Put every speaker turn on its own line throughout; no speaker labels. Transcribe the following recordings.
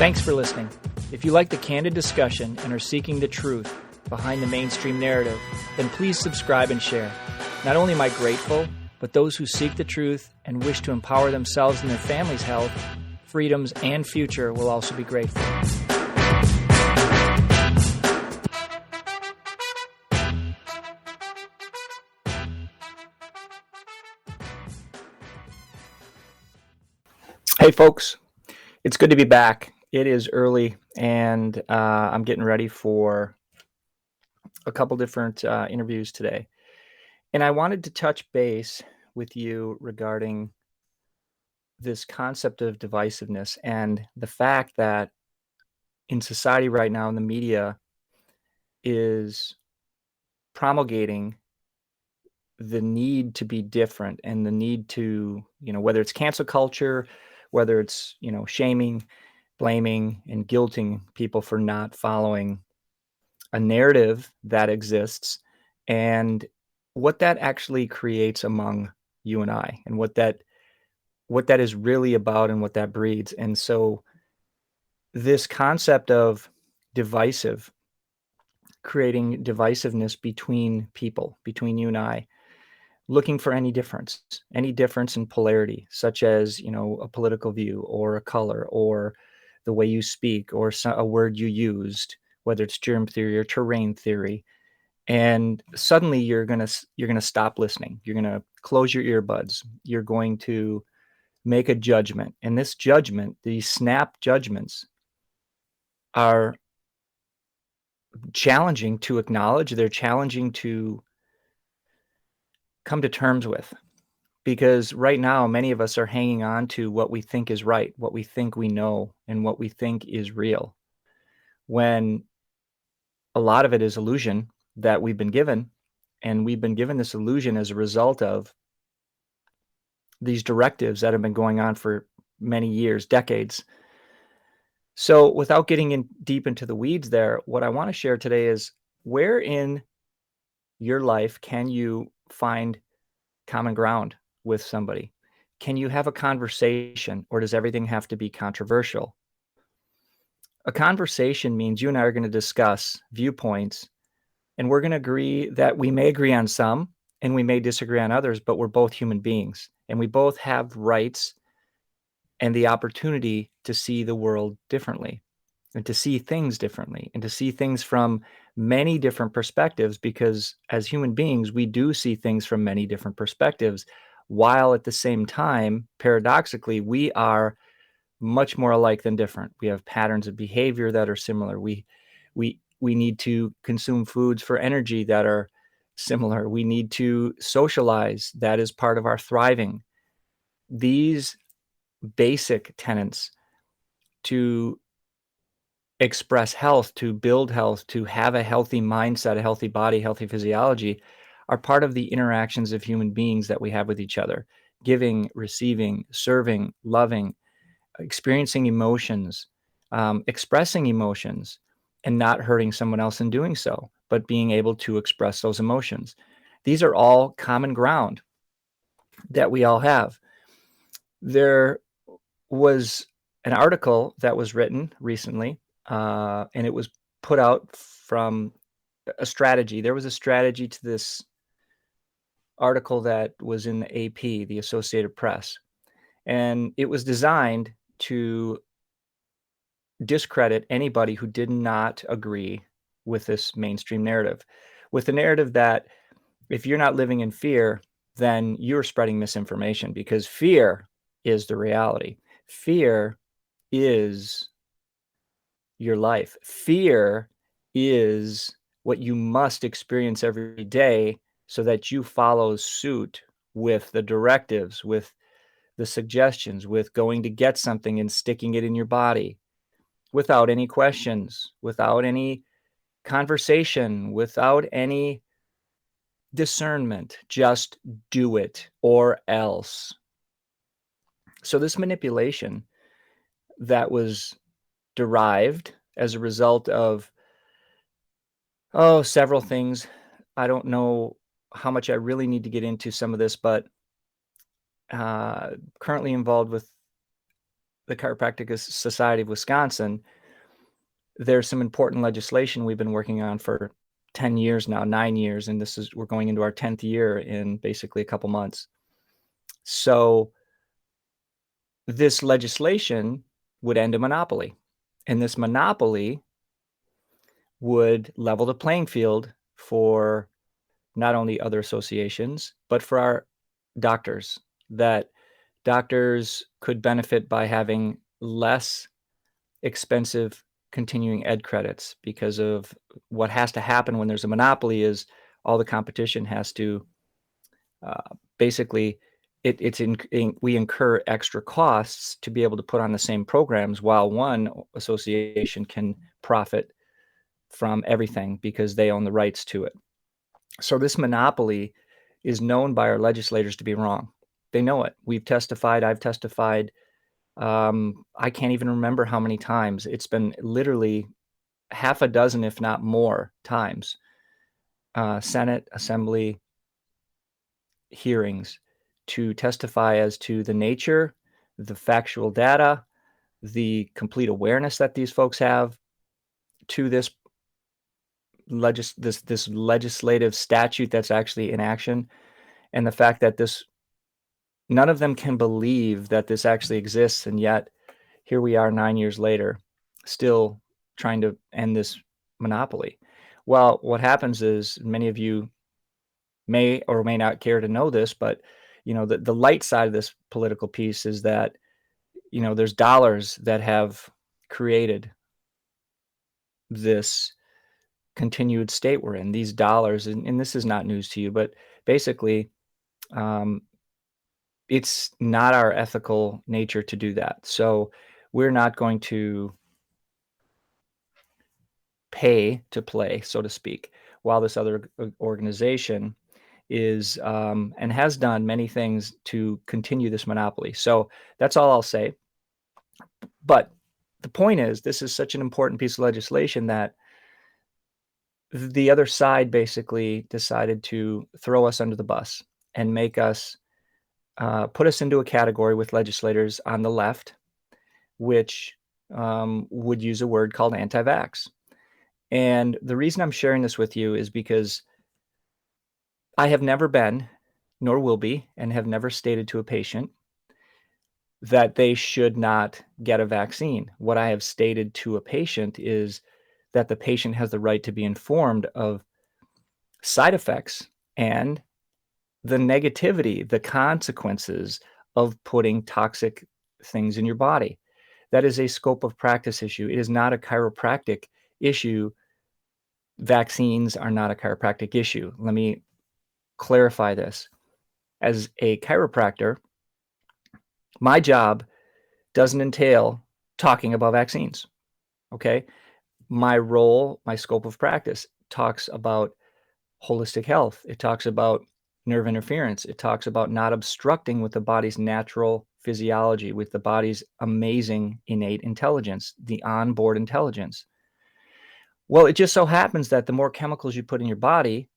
Thanks for listening. If you like the candid discussion and are seeking the truth behind the mainstream narrative, then please subscribe and share. Not only am I grateful, but those who seek the truth and wish to empower themselves and their family's health, freedoms, and future will also be grateful. Hey folks, it's good to be back. It is early and I'm getting ready for a couple different interviews today. And I wanted to touch base with you regarding this concept of divisiveness and the fact that in society right now, in the media is promulgating the need to be different and the need to, whether it's cancel culture, whether it's, shaming, blaming, and guilting people for not following a narrative that exists, and what that actually creates among you and I, and what that is really about and what that breeds. And so this concept of creating divisiveness between people, between you and I, looking for any difference in polarity, such as, a political view or a color or the way you speak or a word you used, whether it's germ theory or terrain theory. And suddenly you're going to stop listening. You're going to close your earbuds. You're going to make a judgment. And this judgment, these snap judgments, are challenging to acknowledge. They're challenging to come to terms with, because right now many of us are hanging on to what we think is right, what we think we know, and what we think is real, when a lot of it is illusion that we've been given. And we've been given this illusion as a result of these directives that have been going on for many years, decades. So without getting in deep into the weeds there, what I want to share today is, where in your life can you find common ground with somebody? Can you have a conversation, or does everything have to be controversial? A conversation means you and I are going to discuss viewpoints, and we're going to agree that we may agree on some and we may disagree on others, but we're both human beings and we both have rights and the opportunity to see the world differently and to see things differently and to see things from many different perspectives, because as human beings, we do see things from many different perspectives, while at the same time, paradoxically, we are much more alike than different. We have patterns of behavior that are similar. We need to consume foods for energy that are similar. We need to socialize. That is part of our thriving. These basic tenets to express health, to build health, to have a healthy mindset, a healthy body, healthy physiology, are part of the interactions of human beings that we have with each other. Giving, receiving, serving, loving, experiencing emotions, expressing emotions, and not hurting someone else in doing so, but being able to express those emotions. These are all common ground that we all have. There was an article that was written recently, and it was put out from a strategy. There was a strategy to this article that was in the AP, the Associated Press, and it was designed to discredit anybody who did not agree with this mainstream narrative, with the narrative that if you're not living in fear, then you're spreading misinformation, because fear is the reality. Fear is your life. Fear is what you must experience every day so that you follow suit with the directives, with the suggestions, with going to get something and sticking it in your body without any questions, without any conversation, without any discernment. Just do it or else. So this manipulation that was derived as a result of several things. I don't know how much I really need to get into some of this, but currently involved with the Chiropractic Society of Wisconsin, there's some important legislation we've been working on for 10 years now, 9 years, and we're going into our 10th year in basically a couple months. So this legislation would end a monopoly, and this monopoly would level the playing field for not only other associations, but for our doctors, that doctors could benefit by having less expensive continuing ed credits, because of what has to happen when there's a monopoly is all the competition has to basically we incur extra costs to be able to put on the same programs, while one association can profit from everything because they own the rights to it. So this monopoly is known by our legislators to be wrong. They know it. We've testified. I've testified. I can't even remember how many times. It's been literally half a dozen, if not more, times. Senate, Assembly hearings to testify as to the nature, the factual data, the complete awareness that these folks have to this legislative statute that's actually in action, and the fact that none of them can believe that this actually exists, and yet here we are 9 years later, still trying to end this monopoly. Well, what happens is, many of you may or may not care to know this, but the light side of this political piece is that there's dollars that have created this continued state we're in. These dollars, and this is not news to you, but basically, it's not our ethical nature to do that. So we're not going to pay to play, so to speak, while this other organization is and has done many things to continue this monopoly. So that's all I'll say. But the point is, this is such an important piece of legislation that the other side basically decided to throw us under the bus and make us put us into a category with legislators on the left, which would use a word called anti-vax. And the reason I'm sharing this with you is because I have never been, nor will be, and have never stated to a patient that they should not get a vaccine. What I have stated to a patient is that the patient has the right to be informed of side effects and the negativity, the consequences of putting toxic things in your body. That is a scope of practice issue. It is not a chiropractic issue. Vaccines are not a chiropractic issue. Let me clarify this. As a chiropractor, my job doesn't entail talking about vaccines. Okay. My role, my scope of practice talks about holistic health. It talks about nerve interference. It talks about not obstructing with the body's natural physiology, with the body's amazing innate intelligence, the onboard intelligence. Well, it just so happens that the more chemicals you put in your body,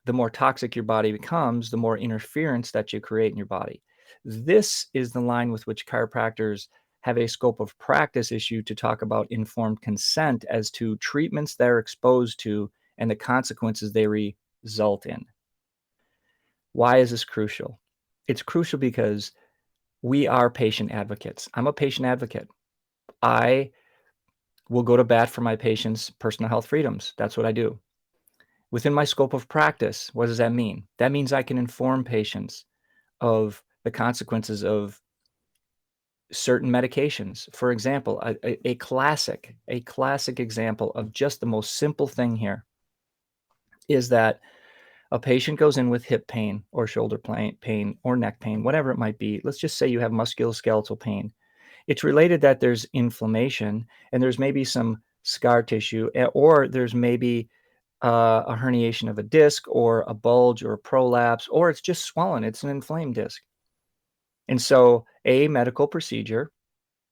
the more toxic your body becomes, the more interference that you create in your body. This is the line with which chiropractors have a scope of practice issue to talk about informed consent as to treatments they're exposed to and the consequences they result in. Why is this crucial? It's crucial because we are patient advocates. I'm a patient advocate. I will go to bat for my patients' personal health freedoms. That's what I do. Within my scope of practice, what does that mean? That means I can inform patients of the consequences of certain medications. For example, a classic example of just the most simple thing here is that a patient goes in with hip pain or shoulder pain or neck pain, whatever it might be. Let's just say you have musculoskeletal pain. It's related that there's inflammation and there's maybe some scar tissue, or there's maybe a herniation of a disc or a bulge or a prolapse, or it's just swollen. It's an inflamed disc. And so a medical procedure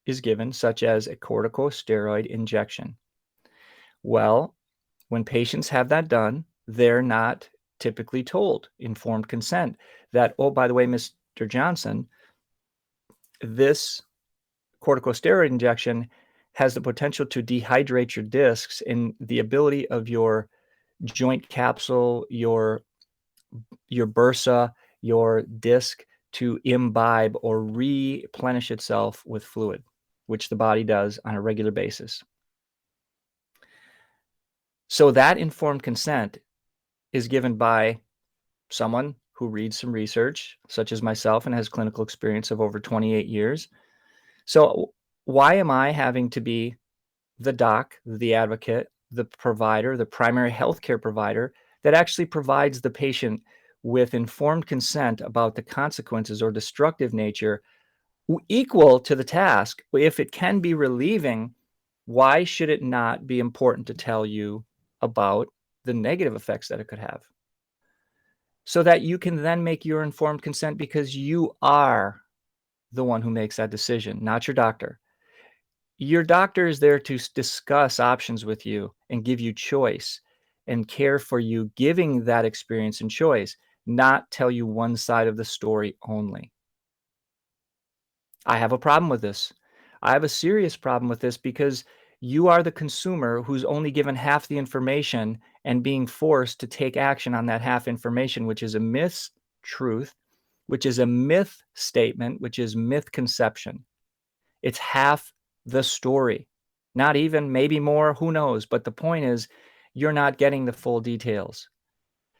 is given, such as a corticosteroid injection. Well, when patients have that done, they're not typically told informed consent that, oh, by the way, Mr. Johnson, this corticosteroid injection has the potential to dehydrate your discs, and the ability of your joint capsule, your bursa, your disc to imbibe or replenish itself with fluid, which the body does on a regular basis. So that informed consent is given by someone who reads some research, such as myself, and has clinical experience of over 28 years. So why am I having to be the doc, the advocate, the provider, the primary healthcare provider that actually provides the patient with informed consent about the consequences or destructive nature equal to the task? If it can be relieving, why should it not be important to tell you about the negative effects that it could have? So that you can then make your informed consent, because you are the one who makes that decision, not your doctor. Your doctor is there to discuss options with you and give you choice and care for you, giving that experience and choice, not tell you one side of the story only. I have a problem with this. I have a serious problem with this, because you are the consumer who's only given half the information and being forced to take action on that half information, which is a mistruth, which is a myth statement, which is myth conception. It's half the story, not even, maybe more, who knows? But the point is, you're not getting the full details.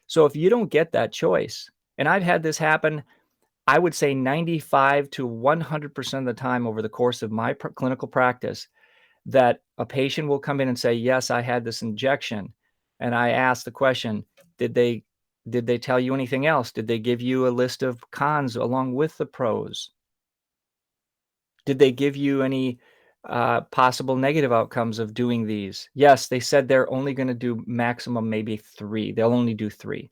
So if you don't get that choice, and I've had this happen, I would say 95 to 100% of the time over the course of my clinical practice, that a patient will come in and say, yes, I had this injection. And I ask the question, did they tell you anything else? Did they give you a list of cons along with the pros? Did they give you any possible negative outcomes of doing these? Yes, they said they're only going to do maximum maybe 3. They'll only do 3.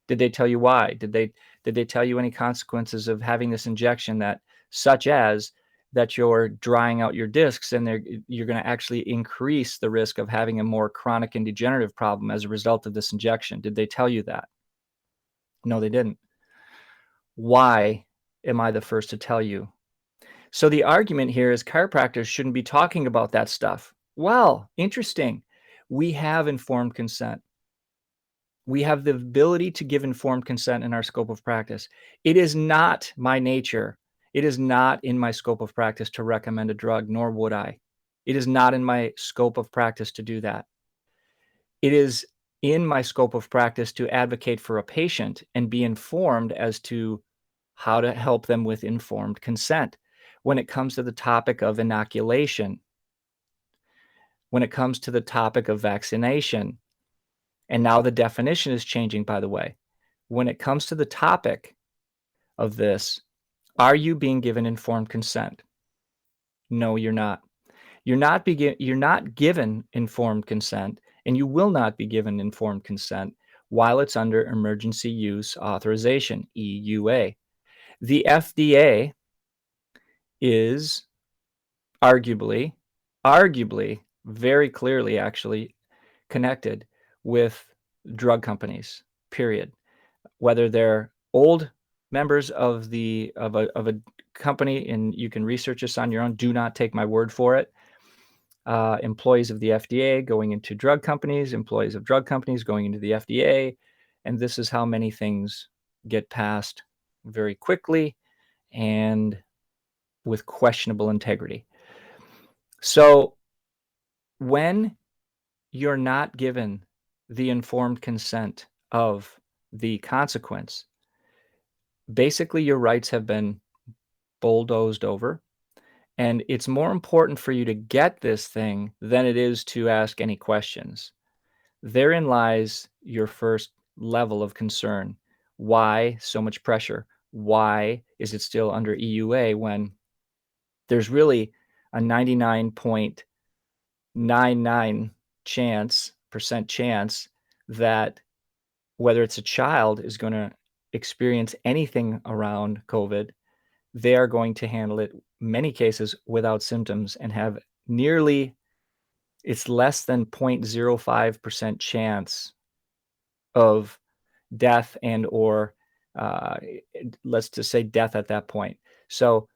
Did they tell you why? Did they tell you any consequences of having this injection, that such as that you're drying out your discs, and you're going to actually increase the risk of having a more chronic and degenerative problem as a result of this injection? Did they tell you that? No, they didn't. Why am I the first to tell you? So the argument here is chiropractors shouldn't be talking about that stuff. Well, interesting. We have informed consent. We have the ability to give informed consent in our scope of practice. It is not my nature. It is not in my scope of practice to recommend a drug, nor would I. It is not in my scope of practice to do that. It is in my scope of practice to advocate for a patient and be informed as to how to help them with informed consent. When it comes to the topic of inoculation, when it comes to the topic of vaccination, and now the definition is changing, by the way. When it comes to the topic of this, are you being given informed consent? No, you're not. You're not given informed consent, and you will not be given informed consent while it's under emergency use authorization, EUA. The FDA is arguably, very clearly actually connected with drug companies, period. Whether they're old members of a company, and you can research this on your own, do not take my word for it. Employees of the FDA going into drug companies, employees of drug companies going into the FDA, and this is how many things get passed very quickly and with questionable integrity. So when you're not given the informed consent of the consequence, basically your rights have been bulldozed over. And it's more important for you to get this thing than it is to ask any questions. Therein lies your first level of concern. Why so much pressure? Why is it still under EUA when there's really a 99.99% chance that whether it's a child is going to experience anything around COVID, they are going to handle it, many cases, without symptoms, and have nearly, it's less than 0.05% chance of death and or let's just say death at that point. So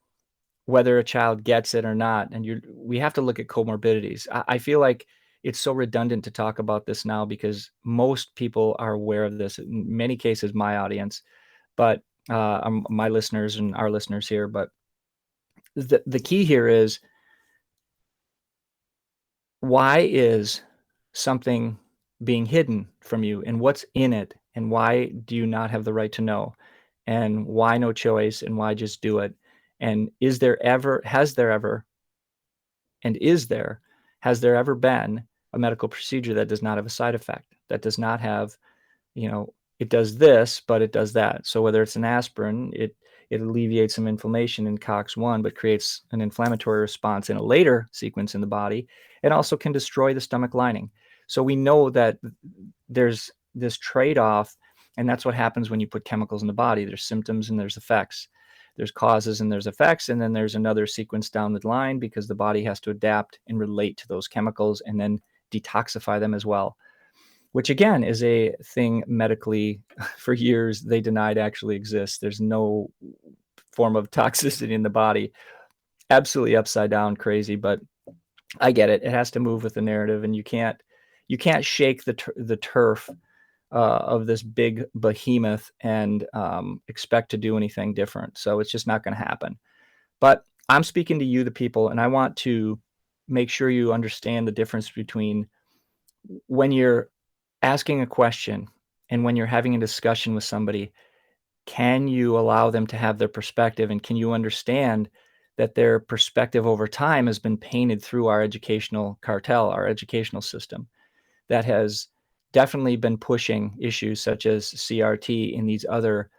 whether a child gets it or not. And we have to look at comorbidities. I feel like it's so redundant to talk about this now because most people are aware of this. In many cases, my audience, but my listeners and our listeners here. But the key here is, why is something being hidden from you, and what's in it, and why do you not have the right to know, and why no choice, and why just do it? And has there ever been a medical procedure that does not have a side effect, that does not have, it does this, but it does that? So whether it's an aspirin, it alleviates some inflammation in COX-1, but creates an inflammatory response in a later sequence in the body. It also can destroy the stomach lining. So we know that there's this trade-off, and that's what happens when you put chemicals in the body. There's symptoms and there's effects. There's causes and there's effects, and then there's another sequence down the line because the body has to adapt and relate to those chemicals and then detoxify them as well, which again is a thing medically for years they denied actually exists. There's no form of toxicity in the body. Absolutely upside down crazy, but I get it. It has to move with the narrative, and you can't shake the turf of this big behemoth and expect to do anything different. So it's just not going to happen. But I'm speaking to you, the people, and I want to make sure you understand the difference between when you're asking a question and when you're having a discussion with somebody. Can you allow them to have their perspective, and can you understand that their perspective over time has been painted through our educational cartel, our educational system, that has definitely been pushing issues such as CRT and these other,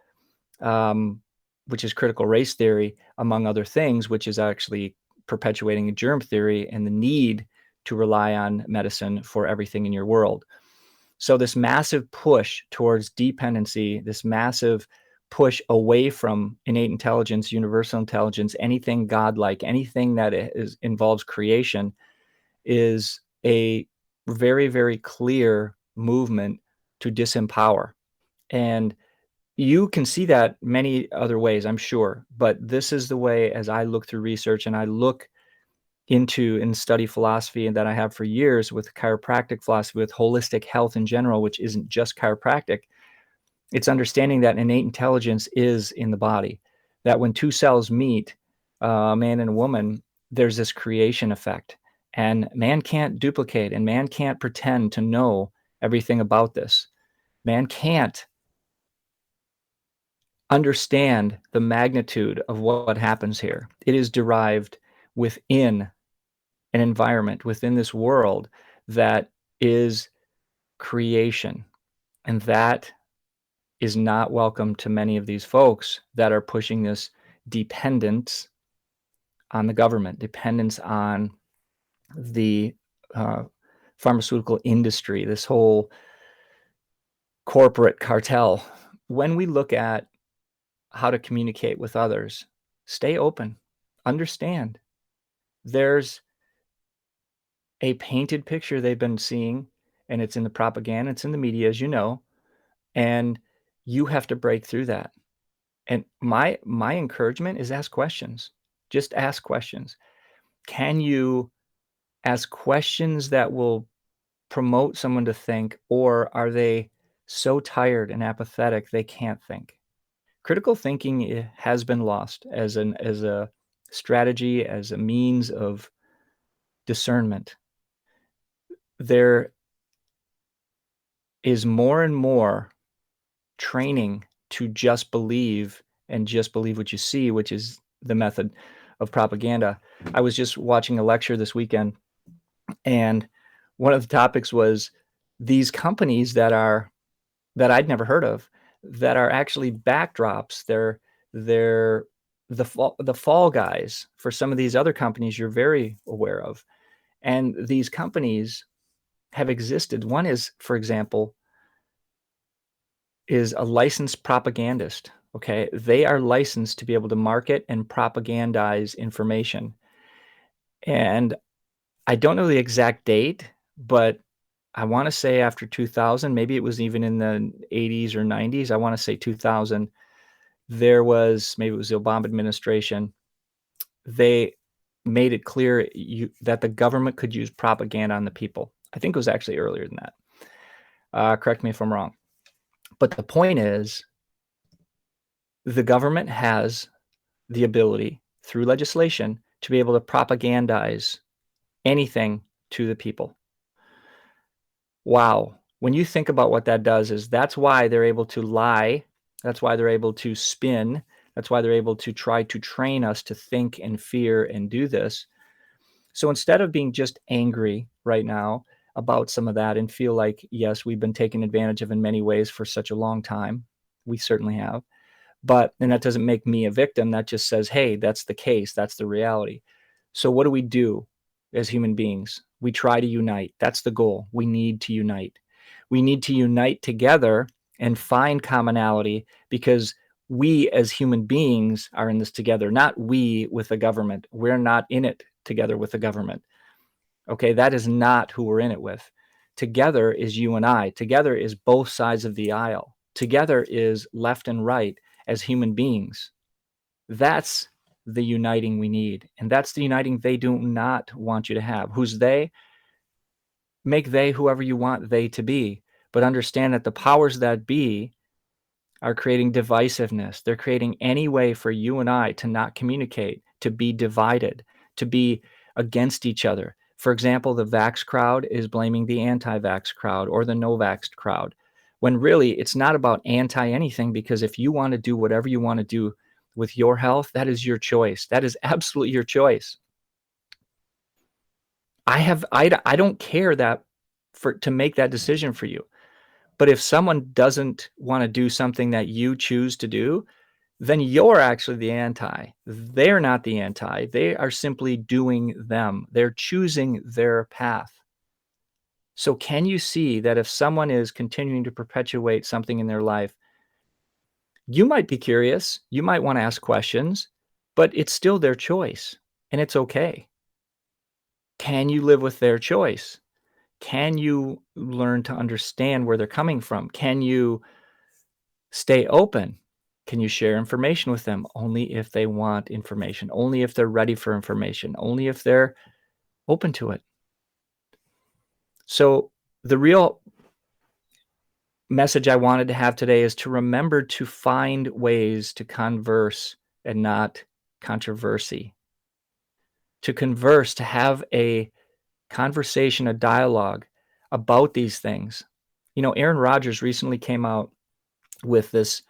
which is critical race theory, among other things, which is actually perpetuating germ theory and the need to rely on medicine for everything in your world. So this massive push towards dependency, this massive push away from innate intelligence, universal intelligence, anything godlike, anything that involves creation, is a very, very clear movement to disempower. And you can see that many other ways, I'm sure, but this is the way, as I look through research and I look into and study philosophy, and that I have for years with chiropractic philosophy, with holistic health in general, which isn't just chiropractic. It's understanding that innate intelligence is in the body, that when two cells meet, a man and a woman, there's this creation effect, and man can't duplicate, and man can't pretend to know everything about this. Man can't understand the magnitude of what happens here. It is derived within an environment, within this world that is creation. And that is not welcome to many of these folks that are pushing this dependence on the government, dependence on the pharmaceutical industry, this whole corporate cartel. When we look at how to communicate with others, stay open, understand there's a painted picture they've been seeing, and it's in the propaganda, it's in the media, as you know, and you have to break through that. And my encouragement is ask questions. Just ask questions. Can you ask questions that will promote someone to think, or are they so tired and apathetic they can't think? Critical thinking has been lost as a strategy, as a means of discernment. There is more and more training to just believe, and just believe what you see, which is the method of propaganda. I was just watching a lecture this weekend, and one of the topics was these companies that I'd never heard of, that are actually backdrops. They're the fall guys for some of these other companies you're very aware of. And these companies have existed. One is, for example, is a licensed propagandist. Okay. They are licensed to be able to market and propagandize information. And I don't know the exact date, but I want to say after 2000, maybe it was even in the 80s or 90s. I want to say 2000. Maybe it was the Obama administration. they made it clear that the government could use propaganda on the people. I think it was actually earlier than that. Correct me if I'm wrong. But the point is, the government has the ability through legislation to be able to propagandize anything to the people. Wow. When you think about what that does, is that's why they're able to lie. That's why they're able to spin. That's why they're able to try to train us to think and fear and do this. So instead of being just angry right now about some of that and feel like, yes, we've been taken advantage of in many ways for such a long time, we certainly have. And that doesn't make me a victim. That just says, hey, that's the case. That's the reality. So what do we do as human beings? We try to unite. That's the goal. We need to unite. We need to unite together and find commonality, because we as human beings are in this together, not we with the government. We're not in it together with the government. Okay, that is not who we're in it with. Together is you and I. Together is both sides of the aisle. Together is left and right as human beings. That's the uniting we need. And that's the uniting they do not want you to have. Who's they? Make they whoever you want they to be. But understand that the powers that be are creating divisiveness. They're creating any way for you and I to not communicate, to be divided, to be against each other. For example, the vax crowd is blaming the anti-vax crowd or the no-vax crowd, when really it's not about anti-anything, because if you want to do whatever you want to do with your health, that is your choice. That is absolutely your choice. I don't care that to make that decision for you. But if someone doesn't want to do something that you choose to do, then you're actually the anti. They're not the anti. They are simply doing them. They're choosing their path. So can you see that if someone is continuing to perpetuate something in their life, you might be curious, you might want to ask questions, but it's still their choice, and it's okay. Can you live with their choice? Can you learn to understand where they're coming from? Can you stay open? Can you share information with them? Only if they want information, only if they're ready for information, only if they're open to it. So the real message I wanted to have today is to remember to find ways to converse and not controversy. To converse, to have a conversation, a dialogue about these things. You know, Aaron Rodgers recently came out with this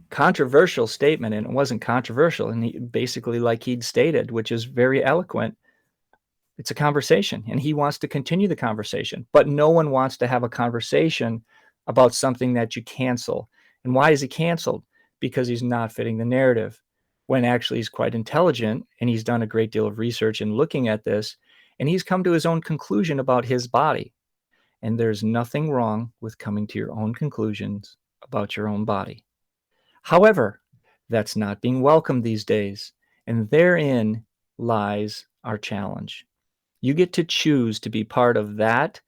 controversial statement, and it wasn't controversial. And he basically, like he'd stated, which is very eloquent, it's a conversation, and he wants to continue the conversation. But no one wants to have a conversation about something that you cancel. And why is he canceled? Because he's not fitting the narrative, when actually he's quite intelligent and he's done a great deal of research in looking at this, and he's come to his own conclusion about his body. And there's nothing wrong with coming to your own conclusions about your own body. However, that's not being welcomed these days, and therein lies our challenge. You get to choose to be part of that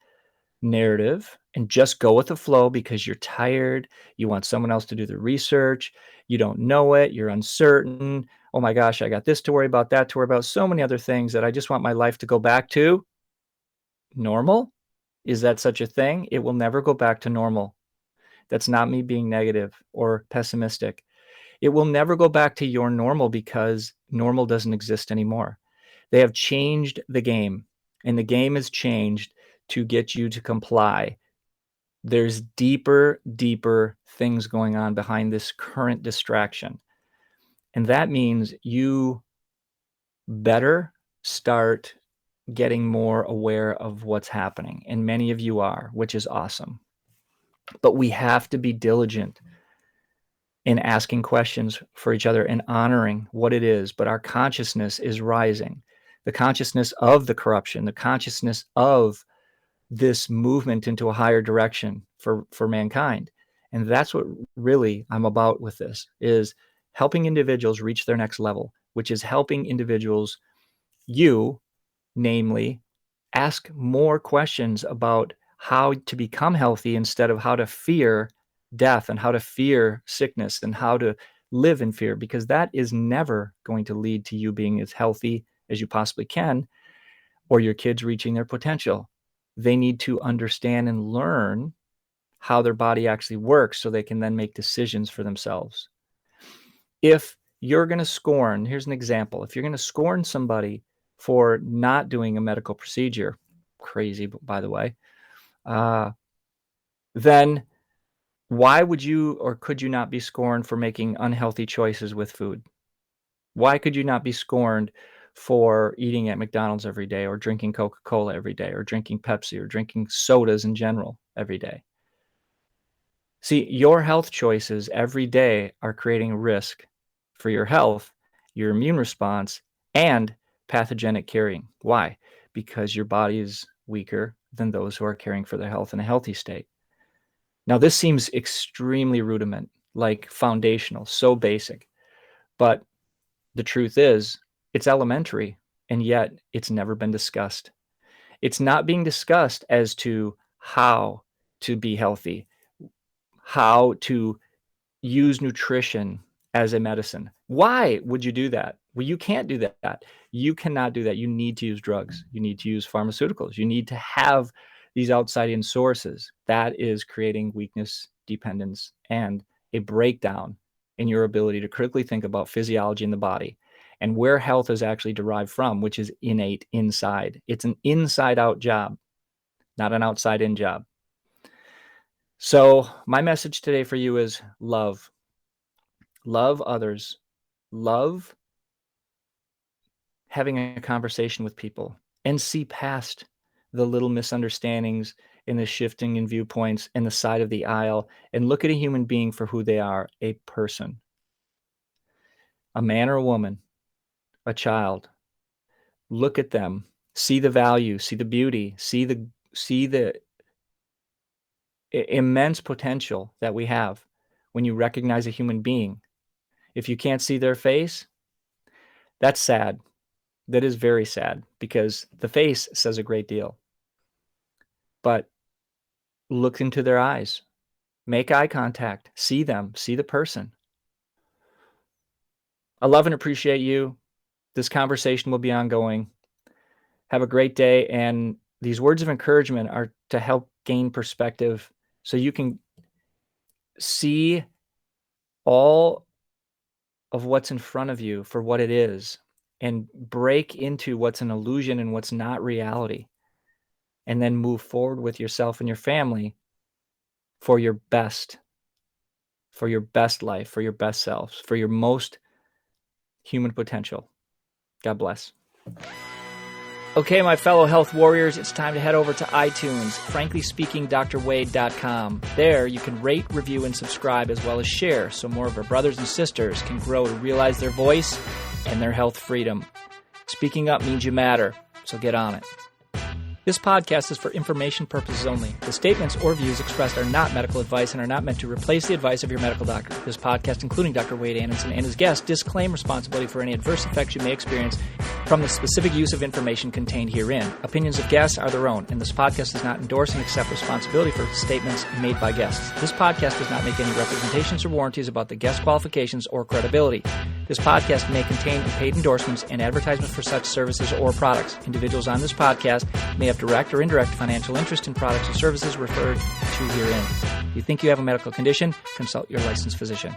narrative and just go with the flow because you're tired, you want someone else to do the research, you don't know it, you're uncertain. Oh my gosh, I got this to worry about, that to worry about, so many other things that I just want my life to go back to normal. Is that such a thing? It will never go back to normal. That's not me being negative or pessimistic. It will never go back to your normal, because normal doesn't exist anymore. They have changed the game, and the game has changed to get you to comply. There's deeper, deeper things going on behind this current distraction. And that means you better start getting more aware of what's happening. And many of you are, which is awesome. But we have to be diligent in asking questions for each other and honoring what it is. But our consciousness is rising. The consciousness of the corruption, the consciousness of this movement into a higher direction for mankind. And that's what really I'm about with this, is helping individuals reach their next level, which is helping individuals, you, namely, ask more questions about how to become healthy instead of how to fear death and how to fear sickness and how to live in fear, because that is never going to lead to you being as healthy as you possibly can, or your kids reaching their potential. They need to understand and learn how their body actually works so they can then make decisions for themselves. If you're going to scorn, here's an example. If you're going to scorn somebody for not doing a medical procedure, crazy, by the way, then why would you or could you not be scorned for making unhealthy choices with food? Why could you not be scorned for eating at McDonald's every day, or drinking Coca-Cola every day, or drinking Pepsi, or drinking sodas in general every day? See, your health choices every day are creating risk for your health, your immune response, and pathogenic carrying. Why? Because your body is weaker than those who are caring for their health in a healthy state. Now, this seems extremely rudiment, like foundational, so basic. But the truth is, it's elementary, and yet it's never been discussed. It's not being discussed as to how to be healthy, how to use nutrition as a medicine. Why would you do that? Well, you can't do that. You cannot do that. You need to use drugs. You need to use pharmaceuticals. You need to have these outside-in sources. That is creating weakness, dependence, and a breakdown in your ability to critically think about physiology in the body and where health is actually derived from, which is innate inside. It's an inside-out job, not an outside-in job. So my message today for you is love. Love others. Love having a conversation with people, and see past the little misunderstandings and the shifting in viewpoints and the side of the aisle, and look at a human being for who they are, a person, a man or a woman, a child. Look at them, see the value, see the beauty, see the immense potential that we have when you recognize a human being. If you can't see their face, that's sad. That is very sad, because the face says a great deal. But look into their eyes, make eye contact, see them, see the person. I love and appreciate you. This conversation will be ongoing. Have a great day. And these words of encouragement are to help gain perspective so you can see all of what's in front of you for what it is, and break into what's an illusion and what's not reality, and then move forward with yourself and your family for your best life, for your best selves, for your most human potential. God bless. Okay, my fellow health warriors, it's time to head over to iTunes, franklyspeakingdrwade.com. There, you can rate, review, and subscribe, as well as share, so more of our brothers and sisters can grow to realize their voice and their health freedom. Speaking up means you matter, so get on it. This podcast is for information purposes only. The statements or views expressed are not medical advice and are not meant to replace the advice of your medical doctor. This podcast, including Dr. Wade Anderson and his guests, disclaim responsibility for any adverse effects you may experience from the specific use of information contained herein. Opinions of guests are their own, and this podcast does not endorse and accept responsibility for statements made by guests. This podcast does not make any representations or warranties about the guest qualifications or credibility. This podcast may contain paid endorsements and advertisements for such services or products. Individuals on this podcast may have direct or indirect financial interest in products or services referred to herein. If you think you have a medical condition, consult your licensed physician.